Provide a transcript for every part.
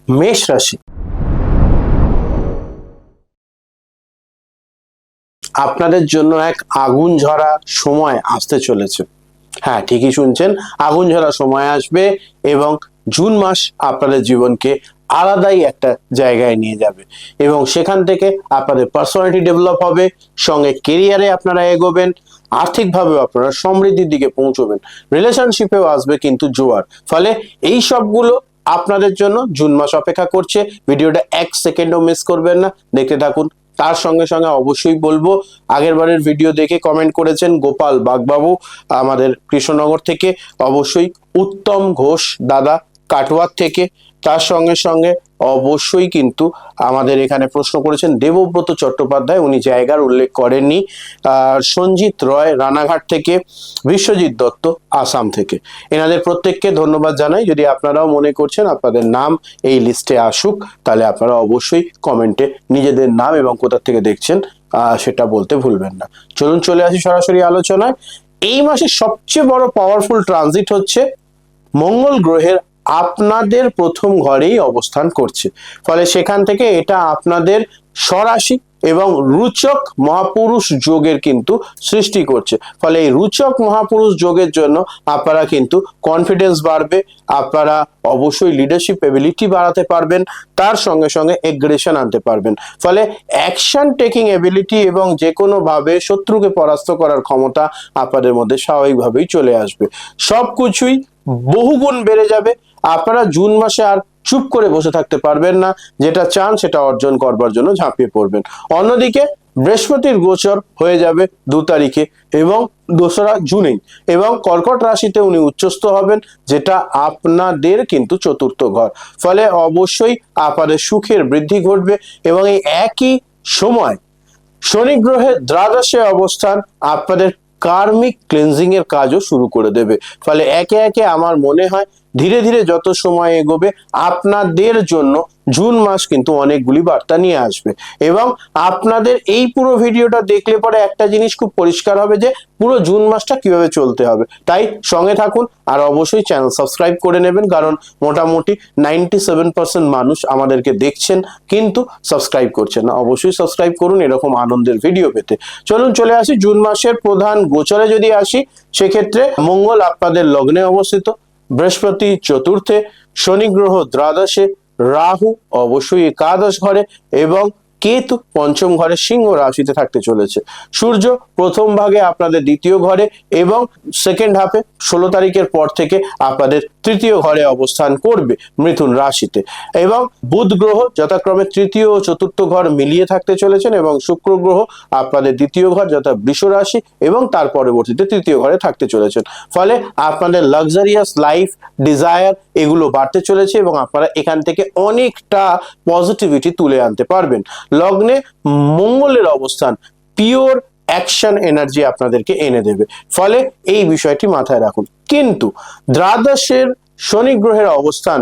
মেষ রাশি, আপনাদের জন্য এক আগুন ঝরা সময় আসতে চলেছে। হ্যাঁ, ঠিকই শুনছেন, আগুন ঝরা সময় আসবে এবং জুন মাস আপনাদের জীবনকে আলাদাই একটা জায়গায় নিয়ে যাবে এবং সেখান থেকে আপনাদের পার্সোনালিটি ডেভেলপ হবে, সঙ্গে কেরিয়ারে আপনারা এগোবেন, আর্থিকভাবেও আপনারা সমৃদ্ধির দিকে পৌঁছবেন, রিলেশনশিপেও আসবে কিন্তু জোয়ার। ফলে এই সবগুলো আপনাদের জন্য জুন মাস অপেক্ষা করছে। ভিডিওটা এক সেকেন্ডও মিস করবেন না, দেখতে থাকুন। তার সঙ্গে সঙ্গে অবশ্যই বলবো, আগের বারের ভিডিও দেখে কমেন্ট করেছেন গোপাল বাগবাবু আমাদের কৃষ্ণনগর থেকে, অবশ্যই উত্তম ঘোষ দাদা কাটোয়ার থেকে, তার সঙ্গে সঙ্গে অবশ্যই কিন্তু আমাদের এখানে প্রশ্ন করেছেন দেবব্রত চট্টোপাধ্যায়, উনি জায়গার উল্লেখ করেননি, সঞ্জিত রয় রানাঘাট থেকে, বিশ্বজিৎ দত্ত আসাম থেকে। এনাদের প্রত্যেককে ধন্যবাদ জানাই। যদি আপনারাও মনে করছেন আপনাদের নাম এই লিস্টে আসুক, তাহলে আপনারা অবশ্যই কমেন্টে নিজেদের নাম এবং কোথা থেকে দেখছেন সেটা বলতে ভুলবেন না। চলুন চলে আসি সরাসরি আলোচনায়। এই মাসে সবচেয়ে বড় পাওয়ারফুল ট্রানজিট হচ্ছে মঙ্গল গ্রহের আপনাদের প্রথম ঘরেই অবস্থান করছে। ফলে সেখান থেকে এটা আপনাদের স্বরাশি এবং রুচক মহাপুরুষ যোগের কিন্তু সৃষ্টি করছে। ফলে এই রুচক মহাপুরুষ যোগের জন্য আপনারা কিন্তু কনফিডেন্স বাড়বে, আপনারা অবশ্যই লিডারশিপ এবিলিটি বাড়াতে পারবেন, তার সঙ্গে সঙ্গে এগ্রেশন আনতে পারবেন। ফলে অ্যাকশন টেকিং এবিলিটি এবং যে কোনো ভাবে শত্রুকে পরাস্ত করার ক্ষমতা আপনাদের মধ্যে স্বাভাবিকভাবেই চলে আসবে। সবকিছুই বহুগুণ বেড়ে যাবে। আপনারা জুন মাসে আর চুপ করে বসে থাকতে পারবেন না, যেটা চান সেটা অর্জন করবার জন্য ঝাঁপিয়ে পড়বেন। অন্যদিকে বৃহস্পতির গোচর হয়ে যাবে 2 তারিখে এবং 2রা জুনেই, এবং কর্কট রাশিতে উনি উচ্চস্থ হবেন, যেটা আপনাদের কিন্তু চতুর্থ ঘর। ফলে অবশ্যই আপনাদের সুখের বৃদ্ধি ঘটবে এবং এই একই সময় শনি গ্রহের দ্বাদশে অবস্থান আপনাদের কার্মিক ক্লিনজিং এর কাজও শুরু করে দেবে। ফলে একে একে আমার মনে হয় ধীরে ধীরে যত সময় এগোবে আপনাদের জন্য জুন মাস কিন্তু অনেকগুলি বার্তা নিয়ে আসবে। এবং আপনাদের এই পুরো ভিডিওটা দেখলে পরে একটা জিনিস খুব পরিষ্কার হবে যে পুরো জুন মাসটা কিভাবে চলতে হবে। তাই সঙ্গে থাকুন আর অবশ্যই চ্যানেল সাবস্ক্রাইব করে নেবেন, কারণ মোটামুটি 97% মানুষ আমাদেরকে দেখছেন কিন্তু সাবস্ক্রাইব করছেন না। অবশ্যই সাবস্ক্রাইব করুন এরকম আনন্দের ভিডিও পেতে। চলুন চলে আসি জুন মাসের প্রধান গোচরে যদি আসি, সেক্ষেত্রে মঙ্গল আপনাদের লগ্নে অবস্থিত, বৃহস্পতি চতুর্থে, শনি গ্রহ দ্বাদশে, রাহু অবশ্যই একাদশ ঘরে এবং কেতু পঞ্চম ঘরে সিংহ রাশিতে থাকতে চলেছে। সূর্য প্রথম ভাগে আপনাদের দ্বিতীয় ঘরে এবং সেকেন্ড হাফে 16 তারিখের পর থেকে আপনাদের তৃতীয় ঘরে অবস্থান করবে মিথুন রাশিতে। এবং বুধ গ্রহ যথাক্রমে তৃতীয় ও চতুর্থ ঘর মিলিয়ে থাকতে চলেছেন এবং শুক্র গ্রহ আপনাদের দ্বিতীয় ঘর যথা বৃষ রাশি এবং তার পরবর্তীতে তৃতীয় ঘরে থাকতে চলেছেন। ফলে আপনাদের লাক্সারিয়াস লাইফ ডিজায়ার এগুলো বাড়তে চলেছে এবং আপনারা এখান থেকে অনেকটা পজিটিভিটি তুলে আনতে পারবেন। লগ্নে মঙ্গলের অবস্থান পিওর অ্যাকশন এনার্জি আপনাদেরকে এনে দেবে। ফলে এই বিষয়টি মাথায় রাখুন। কিন্তু দ্বাদশের শনি গ্রহের অবস্থান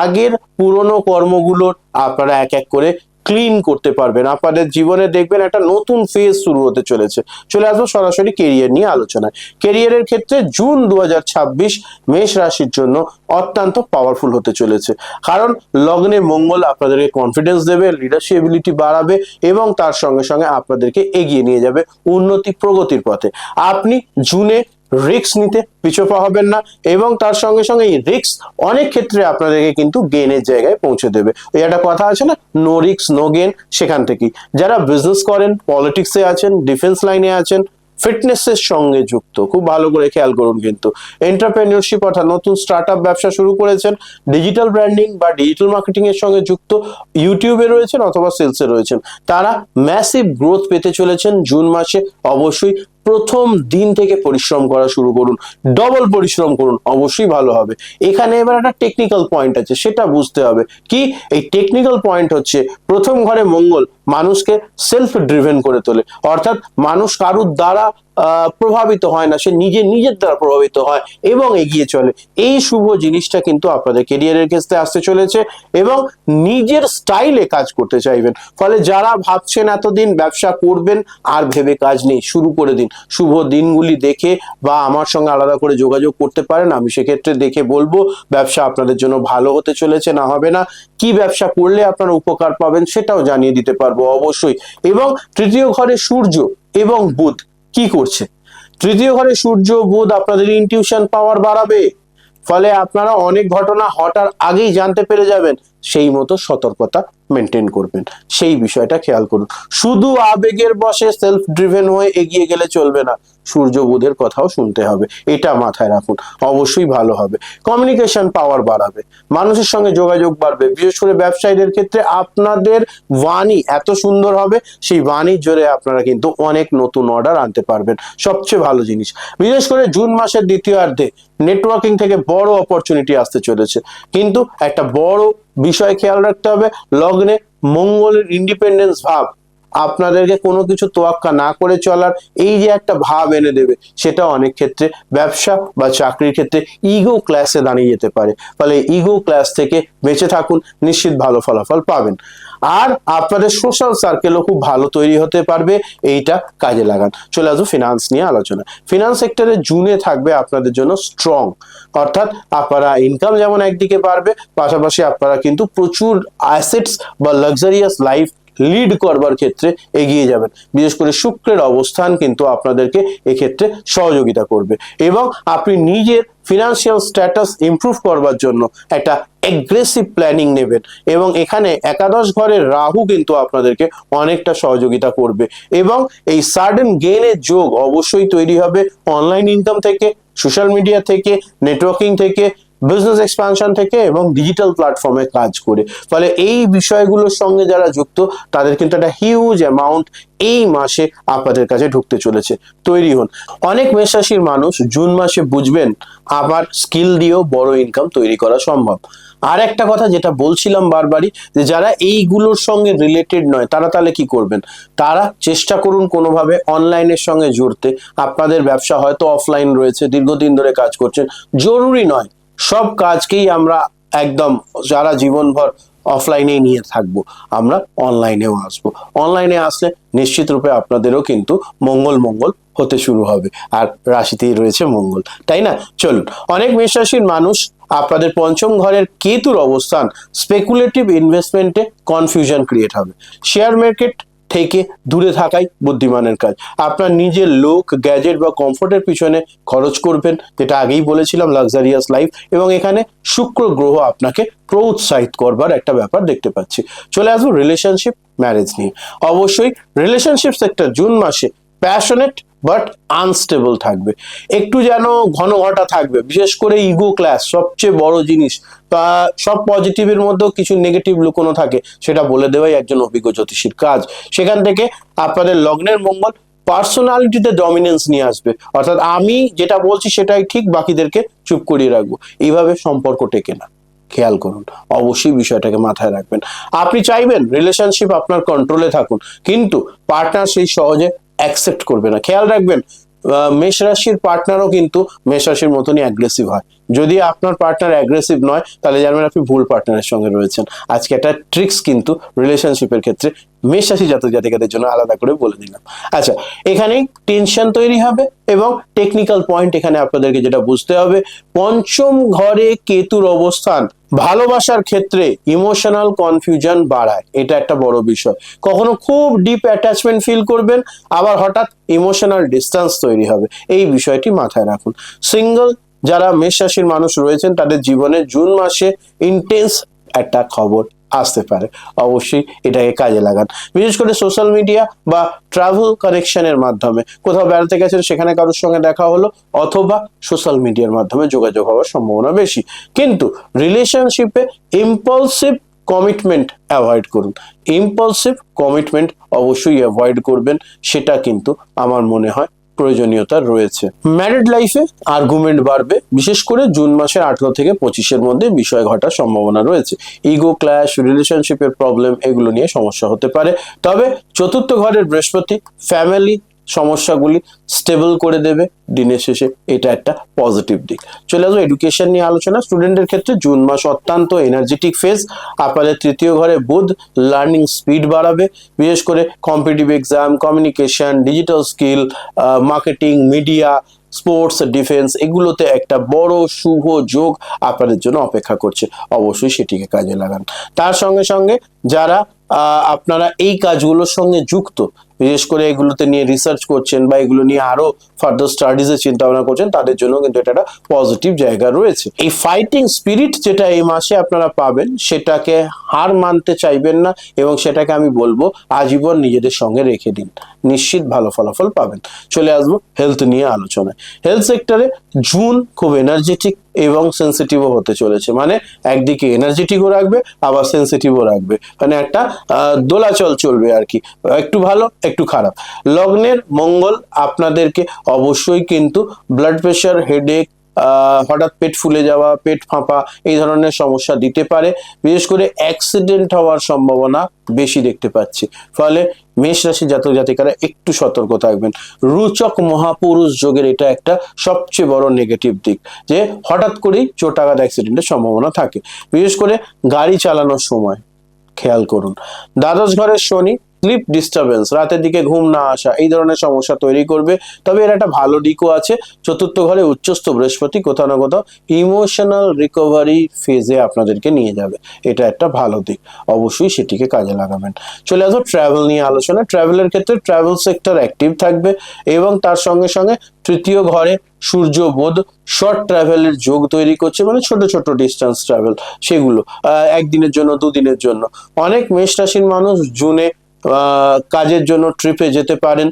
আগের পুরনো কর্মগুলোর আপনারা এক এক করে ক্লিন করতে পারবেন। আপনাদের জীবনে দেখবেন একটা নতুন ফেজ শুরু হতে চলেছে। চলে আসবো সরাসরি কেরিয়ার নিয়ে আলোচনায়। কেরিয়ারের ক্ষেত্রে জুন 2026 মেষ রাশির জন্য অত্যন্ত পাওয়ারফুল হতে চলেছে, কারণ লগ্নে মঙ্গল আপনাদেরকে কনফিডেন্স দেবে, লিডারশিপ এবিলিটি বাড়াবে এবং তার সঙ্গে সঙ্গে আপনাদেরকে এগিয়ে নিয়ে যাবে উন্নতি প্রগতির পথে। আপনি জুনে রিস্ক নিতে পিছপা হবেন না এবং তার সঙ্গে সঙ্গে এই রিস্ক অনেক ক্ষেত্রে আপনাদেরকে কিন্তু গেনের জায়গায় পৌঁছে দেবে। ওই একটা কথা আছে না, নো রিস্ক নো গেন। সেখান থেকেই যারা বিজনেস করেন, পলিটিক্সে আছেন, ডিফেন্স লাইনে আছেন, ফিটনেসের সঙ্গে যুক্ত, খুব ভালো করে খেয়াল করুন কিন্তু এন্টারপ্রেনিয়রশিপ অর্থাৎ নতুন স্টার্টআপ ব্যবসা শুরু করেছেন, ডিজিটাল ব্র্যান্ডিং বা ডিজিটাল মার্কেটিং এর সঙ্গে যুক্ত, ইউটিউবে রয়েছেন অথবা সেলসে রয়েছেন, তারা ম্যাসিভ গ্রোথ পেতে চলেছেন জুন মাসে। অবশ্যই প্রথম দিন থেকে পরিশ্রম করা শুরু করুন, ডবল পরিশ্রম করুন, অবশ্যই ভালো হবে। এখানে এবার একটা টেকনিক্যাল পয়েন্ট আছে, সেটা বুঝতে হবে। কি এই টেকনিক্যাল পয়েন্ট হচ্ছে, প্রথম ঘরে মঙ্গল মানুষকে সেলফ ড্রিভেন করে তোলে, অর্থাৎ মানুষ কারুর দ্বারা প্রভাবিত হয় না, সে নিজের দ্বারা প্রভাবিত হয় এবং এগিয়ে চলে। এই শুভ জিনিসটা কিন্তু আপনাদের কেরিয়ারের ক্ষেত্রে আসতে চলেছে এবং নিজের স্টাইলে কাজ করতে চাইবেন। ফলে যারা ভাবছেন এতদিন ব্যবসা করবেন আর ভেবে কাজ নেই, শুরু করে দিন। শুভ দিনগুলি দেখে বা আমার সঙ্গে আলাদা করে যোগাযোগ করতে পারেন। আমি সেক্ষেত্রে দেখে বলবো ব্যবসা আপনাদের জন্য ভালো হতে চলেছে না হবে না, কি ব্যবসা করলে আপনারা উপকার পাবেন সেটাও জানিয়ে দিতে পারবো অবশ্যই। এবং তৃতীয় ঘরে সূর্য এবং বুধ কি করছে? তৃতীয় ঘরে সূর্য বুধ আপনাদের ইনটিউশন পাওয়ার বাড়াবে, ফলে আপনারা অনেক ঘটনা হঠাৎ আগেই জানতে পেরে যাবেন, সেই মতো সতর্কতা মেনটেন করবেন, সেই বিষয়টা খেয়াল করুন। শুধু আবেগের বশে সেলফ ড্রিভেন হয়ে এগিয়ে গেলে চলবে না, সূর্য বুধের কথাও শুনতে হবে, এটা মাথায় রাখুন, অবশ্যই ভালো হবে। কমিউনিকেশন পাওয়ার বাড়াবে, মানুষের সঙ্গে যোগাযোগ বাড়বে, বিশেষ করে ব্যবসায়ীদের ক্ষেত্রে আপনাদের বাণী এত সুন্দর হবে, সেই বাণীর জোরে আপনারা কিন্তু অনেক নতুন অর্ডার আনতে পারবেন, সবচেয়ে ভালো জিনিস। বিশেষ করে জুন মাসের দ্বিতীয়ার্ধে নেটওয়ার্কিং থেকে বড় অপরচুনিটি আসতে চলেছে, কিন্তু একটা বড় বিষয় খেয়াল রাখতে হবে, লগ্নে মঙ্গলের ইন্ডিপেন্ডেন্স ভাব আপনাদেরকে কোনো কিছু তোয়াক্কা না করে চলার এই যে একটা ভাব এনে দেবে, সেটা অনেক ক্ষেত্রে ব্যবসা বা চাকরির ক্ষেত্রে ইগো ক্লাসে দাঁড়িয়ে যেতে পারে, ফলে ইগো ক্লাস থেকে বেঁচে থাকুন, নিশ্চিত ভালো ফলাফল পাবেন। আর আপনাদের সোশ্যাল সার্কেলও খুব ভালো তৈরি হতে পারবে, এইটা কাজে লাগান। চলে আসবো ফিনান্স নিয়ে আলোচনা। ফিনান্স সেক্টরে জুনে থাকবে আপনাদের জন্য স্ট্রং, অর্থাৎ আপনারা ইনকাম যেমন একদিকে বাড়বে, পাশাপাশি আপনারা কিন্তু প্রচুর অ্যাসেটস বা লাক্সারিয়াস লাইফ লিড করবার ক্ষেত্রে এগিয়ে যাবেন। বিশেষ করে শুক্রের অবস্থান কিন্তু আপনাদেরকে এক্ষেত্রে সহযোগিতা করবে, এবং আপনি নিজের ফিনান্সিয়াল স্ট্যাটাস ইমপ্রুভ করবার জন্য একটা এগ্রেসিভ প্ল্যানিং নেবেন, এবং এখানে একাদশ ঘরের রাহু কিন্তু আপনাদেরকে অনেকটা সহযোগিতা করবে, এবং এই সাডেন গেইনের যোগ অবশ্যই তৈরি হবে অনলাইন ইনকাম থেকে, সোশ্যাল মিডিয়া থেকে, নেটওয়ার্কিং থেকে, বিজনেস এক্সপানশন থেকে, এবং ডিজিটাল প্ল্যাটফর্মে কাজ করে। ফলে এই বিষয়গুলোর সঙ্গে যারা যুক্ত তাদের কিন্তু একটা হিউজ অ্যামাউন্ট এই মাসে আপনাদের কাছে ঢুকতে চলেছে, তৈরি হন। অনেক মেষ রাশির মানুষ জুন মাসে বুঝবেন আবার স্কিল দিয়েও বড় ইনকাম তৈরি করা সম্ভব। আর একটা কথা যেটা বলছিলাম বারবারই, যে যারা এইগুলোর সঙ্গে রিলেটেড নয় তারা তাহলে কি করবেন? তারা চেষ্টা করুন কোনোভাবে অনলাইনের সঙ্গে জুড়তে। আপনাদের ব্যবসা হয়তো অফলাইন রয়েছে, দীর্ঘদিন ধরে কাজ করছেন, জরুরি নয় সব কাজকেই আমরা একদম যারা জীবনভর অফলাইনে নিয়ে থাকবো, আমরা অনলাইনেও আসবো। অনলাইনে আসলে নিশ্চিত রূপে আপনাদেরও কিন্তু মঙ্গল মঙ্গল হতে শুরু হবে, আর রাশিতেই রয়েছে মঙ্গল, তাই না? চলুন, অনেক মেষ রাশির মানুষ আপনাদের পঞ্চম ঘরের কেতুর অবস্থান স্পেকুলেটিভ ইনভেস্টমেন্টে কনফিউশন ক্রিয়েট হবে। শেয়ার মার্কেট থেকে দূরে থাকাই বুদ্ধিমানের কাজ। আপনার নিজের লোক, গ্যাজেট বা কমফোর্টের পিছনে খরচ করবেন, যেটা আগেই বলেছিলাম, লাক্সারিয়াস লাইফ, এবং এখানে শুক্র গ্রহ আপনাকে প্রোৎসাহিত করবার একটা ব্যাপার দেখতে পাচ্ছি। চলে আসবো রিলেশনশিপ, ম্যারেজ নিয়ে। অবশ্যই রিলেশনশিপ সেক্টর জুন মাসে প্যাশনেট বাট আনস্টেবল থাকবে, একটু যেন ঘন ঘটা থাকবে, বিশেষ করে ইগো ক্লাস সবচেয়ে বড় জিনিস। তা সব পজিটিভের মধ্যেও কিছু নেগেটিভ লুকোনো থাকে, সেটা বলে দেওয়াই একজন অভিজ্ঞ জ্যোতিষীর কাজ। সেখান থেকে আপনাদের লগ্নের মঙ্গল পার্সোনালিটিতে ডমিনেন্স নিয়ে আসবে, অর্থাৎ আমি যেটা বলছি সেটাই ঠিক, বাকিদেরকে চুপ করিয়ে রাখবো, এইভাবে সম্পর্ক টেকে না, খেয়াল করুন, অবশ্যই বিষয়টাকে মাথায় রাখবেন। আপনি চাইবেন রিলেশনশিপ আপনার কন্ট্রোলে থাকুন, কিন্তু পার্টনার সেই সহজে অ্যাকসেপ্ট করবে না। খেয়াল রাখবেন, মেষ রাশির পার্টনারও কিন্তু মেষ রাশির মতনই অ্যাগ্রেসিভ হয়। যদি আপনার পার্টনার অ্যাগ্রেসিভ নয়, তাহলে জানবেন আপনি ভুল পার্টনারের সঙ্গে রয়েছেন। আজকে একটা ট্রিক্স কিন্তু রিলেশনশিপের ক্ষেত্রে মেষ রাশি জাতক জাতিকাদের জন্য আলাদা করে বলে দিলাম। আচ্ছা, এখানেই টেনশন তৈরি হবে, এবং টেকনিক্যাল পয়েন্ট এখানে আপনাদেরকে যেটা বুঝতে হবে, পঞ্চম ঘরে কেতুর অবস্থান ভালোবাসার ক্ষেত্রে ইমোশনাল কনফিউশন বাড়ায়, এটা একটা বড় বিষয়। কখনো খুব ডিপ অ্যাটাচমেন্ট ফিল করবেন, আবার হঠাৎ ইমোশনাল ডিস্টেন্স তৈরি হবে, এই বিষয়টি মাথায় রাখুন। সিঙ্গল যারা মেষ রাশির মানুষ রয়েছেন তাদের জীবনে জুন মাসে ইন্টেন্স একটা খবর আসতে পারে, অবশ্যই এটাকে কাজে লাগান। বিশেষ করে সোশ্যাল মিডিয়া বা ট্রাভেল কানেকশনের মাধ্যমে কোথাও বেড়াতে গেছেন, সেখানে কারোর সঙ্গে দেখা হলো, অথবা সোশ্যাল মিডিয়ার মাধ্যমে যোগাযোগ হওয়ার সম্ভাবনা বেশি। কিন্তু রিলেশনশিপে ইম্পালসিভ কমিটমেন্ট অ্যাভয়েড করুন, ইম্পালসিভ কমিটমেন্ট অবশ্যই অ্যাভয়েড করবেন, সেটা কিন্তু আমার মনে হয় প্রয়োজনীয়তা রয়েছে। ম্যারিড লাইফে আর্গুমেন্ট বাড়বে, বিশেষ করে জুন মাসের 18 থেকে 25-এর মধ্যে বিষয় ঘটার সম্ভাবনা রয়েছে। ইগো ক্ল্যাশ, রিলেশনশিপের প্রবলেম, এগুলো নিয়ে সমস্যা হতে পারে। তবে চতুর্থ ঘরের বৃহস্পতি ফ্যামিলি সমস্যাগুলি স্টেবল করে দেবে দিনের শেষে, এটা একটা পজিটিভ দিক। চলে আসবো এডুকেশন নিয়ে আলোচনা। স্টুডেন্টের ক্ষেত্রে জুন মাস অত্যন্ত এনার্জেটিক ফেজ। আপনাদের তৃতীয় ঘরে বুধ লার্নিং স্পিড বাড়াবে, বিশেষ করে competitive exam, communication, digital skill, marketing, media, sports, defence, এগুলোতে একটা বড় শুভ যোগ আপনাদের জন্য অপেক্ষা করছে। অবশ্যই সেটিকে কাজে লাগান। তার সঙ্গে সঙ্গে যারা আপনারা এই কাজগুলোর সঙ্গে যুক্ত, বিশেষ করে এগুলোতে নিয়ে রিসার্চ করছেন বা এগুলো নিয়ে আরো ফার্দার স্টাডিজের চিন্তা ভাবনা করছেন, তাদের জন্য কিন্তু এটা একটা পজিটিভ জায়গা রয়েছে। এই ফাইটিং স্পিরিট যেটা এই মাসে আপনারা পাবেন, সেটাকে হার মানতে চাইবেন না এবং সেটাকে আমি বলবো আজীবন নিজেদের সঙ্গে রেখে দিন, নিশ্চিত ভালো ফলাফল পাবেন। চলে আসবো হেলথ নিয়ে আলোচনায়। হেলথ সেক্টরে জুন খুব এনার্জেটিক এবং সেন্সিটিভও হতে চলেছে, মানে একদিকে এনার্জেটিকও রাখবে আবার সেন্সিটিভও রাখবে, মানে একটা দোলাচল চলবে আর কি, একটু ভালো একটু খারাপ। লগ্নের মঙ্গল আপনাদেরকে অবশ্যই কিন্তু ব্লাড প্রেশার, হেডেক, হঠাৎ পেট ফুলে যাওয়া, পেট ফাঁপা, এই ধরনের সমস্যা দিতে পারে। বিশেষ করে অ্যাক্সিডেন্ট হওয়ার সম্ভাবনা বেশি দেখতে পাচ্ছি, ফলে মেষ রাশি জাতক জাতিকারা একটু সতর্ক থাকবেন। রুচক মহাপুরুষ যোগের এটা একটা সবচেয়ে বড় নেগেটিভ দিক, যে হঠাৎ করেই চোট আঘাত অ্যাক্সিডেন্টের সম্ভাবনা থাকে। বিশেষ করে গাড়ি চালানোর সময় খেয়াল করুন। দ্বাদশ ঘরের শনি স্লিপ ডিস্টারবেন্স, রাতের দিকে ঘুম না আসা, এই ধরনের সমস্যা তৈরি করবে। তবে এর একটা ভালো দিকও আছে, চতুর্থ ঘরে উচ্চস্থ বৃহস্পতি কোথাও না কোথাও ইমোশনাল রিকভারি ফেজে আপনাদেরকে নিয়ে যাবে, এটা একটা ভালো দিক, অবশ্যই সেটিকে কাজে লাগাবেন। চলে আসো ট্রাভেল নিয়ে আলোচনা। ট্রাভেলের ক্ষেত্রে ট্রাভেল সেক্টর অ্যাক্টিভ থাকবে এবং তার সঙ্গে সঙ্গে তৃতীয় ঘরে সূর্য বুধ শর্ট ট্রাভেলের যোগ তৈরি করছে, মানে ছোট ছোট ডিস্টেন্স ট্রাভেল, সেগুলো একদিনের জন্য, দুদিনের জন্য। অনেক মেষ রাশির মানুষ জুনে কাজের জন্য ট্রিপে যেতে পারেন,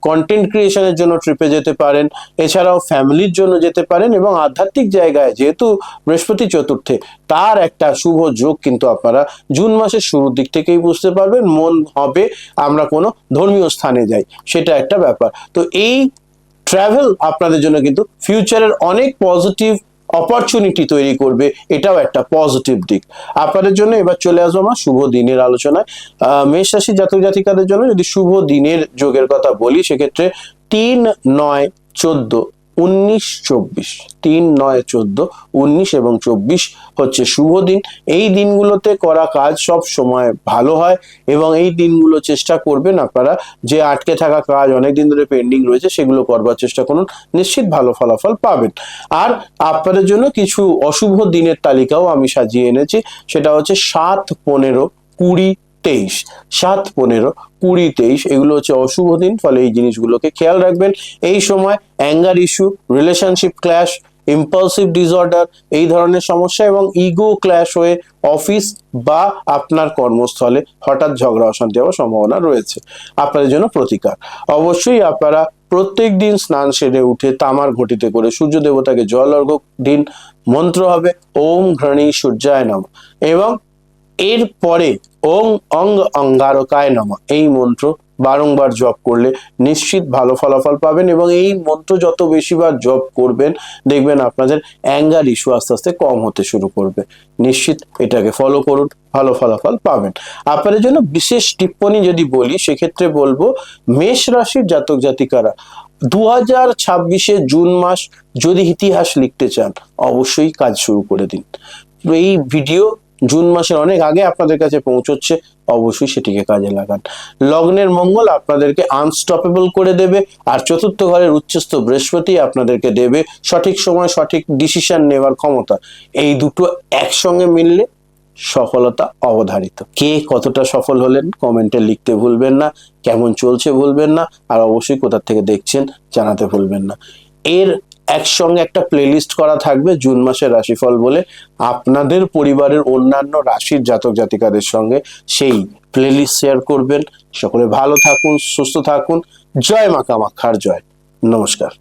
কন্টেন্ট ক্রিয়েশনের জন্য ট্রিপে যেতে পারেন, এছাড়াও ফ্যামিলির জন্য যেতে পারেন এবং আধ্যাত্মিক জায়গায় যেহেতু বৃহস্পতি চতুর্থে, তার একটা শুভ যোগ কিন্তু আপনারা জুন মাসের শুরুর দিক থেকেই বুঝতে পারবেন। মন হবে আমরা কোনো ধর্মীয় স্থানে যাই, সেটা একটা ব্যাপার। তো এই ট্রাভেল আপনাদের জন্য কিন্তু ফিউচারের অনেক পজিটিভ অপরচুনিটি তৈরি করবে, এটাও একটা পজিটিভ দিক আপনাদের জন্য। এবার চলে আসবো আমার শুভ দিনের আলোচনায়। মেষ রাশি জাতক জাতিকাদের জন্য যদি শুভ দিনের যোগের কথা বলি, সেক্ষেত্রে 3, 9, 14, 19, 24, 3, 9, 14, 19 এবং 24 হচ্ছে শুভ দিন। এই দিনগুলোতে করা কাজ সব সময় ভালো হয় এবং এই দিনগুলো চেষ্টা করবেন আপনারা যে আটকে থাকা কাজ অনেকদিন ধরে পেন্ডিং রয়েছে সেগুলো করবার চেষ্টা করুন, নিশ্চিত ভালো ফলাফল পাবেন। আর আপনাদের জন্য কিছু অশুভ দিনের তালিকাও আমি সাজিয়ে এনেছি, সেটা হচ্ছে 7, 15, 20, 23, 7, 15, 20, 23 এগুলো হচ্ছে অশুভ দিন, ফলে এই জিনিসগুলোকে খেয়াল রাখবেন। এই সময় anger issue, relationship clash, impulsive disorder, এই ধরনের সমস্যা এবং ইগো ক্ল্যাশ হয়ে অফিস বা আপনার কর্মস্থলে হঠাৎ ঝগড়া অশান্তি হওয়ার সম্ভাবনা রয়েছে। আপনাদের জন্য প্রতিকার, অবশ্যই আপনারা প্রত্যেক দিন স্নান সেরে উঠে তামার ঘটিতে করে সূর্য দেবতাকে জল অর্ঘ্য দিন। মন্ত্র হবে ওম ঘৃণী সূর্যায় নমঃ এবং এরপরে ওং অং অঙ্গারকায় নমঃ, এই মন্ত্র বারংবার জপ করলে নিশ্চিত ভালো ফলাফল পাবেন এবং এই মন্ত্র যত বেশিবার জপ করবেন দেখবেন আপনাদের অ্যাঙ্গার ইস্যু আস্তে আস্তে কম হতে শুরু করবে। নিশ্চিত এটাকে ফলো করুন, ভালো ফলাফল পাবেন। আপনাদের জন্য বিশেষ টিপ্পণী যদি বলি, সেক্ষেত্রে বলবো মেষ রাশির জাতক জাতিকারা 2026 জুন মাস যদি ইতিহাস লিখতে চান, অবশ্যই কাজ শুরু করে দিন। এই ভিডিও জুন মাসের অনেক আগে আপনাদের কাছে পৌঁছচ্ছে, অবশ্যই সেটিকে কাজে লাগান। লগ্নের মঙ্গল আপনাদেরকে আনস্টপেবল করে দেবে আর চতুর্থ ঘরের উচ্চস্থ বৃহস্পতি আপনাদেরকে দেবে সঠিক সময় সঠিক ডিসিশন নেওয়ার ক্ষমতা। এই দুটো একসঙ্গে মিললে সফলতা অবধারিত। কে কতটা সফল হলেন কমেন্টে লিখতে ভুলবেন না, কেমন চলছে ভুলবেন না, আর অবশ্যই কোথা থেকে দেখছেন জানাতে ভুলবেন না। এর একসঙ্গে একটা প্লেলিস্ট করা থাকবে জুন মাসের রাশিফল বলে, আপনাদের পরিবারের অন্যান্য রাশির জাতক জাতিকাদের সঙ্গে সেই প্লেলিস্ট শেয়ার করবেন। সকলে ভালো থাকুন, সুস্থ থাকুন। জয় মা কামাখ্যার জয়। নমস্কার।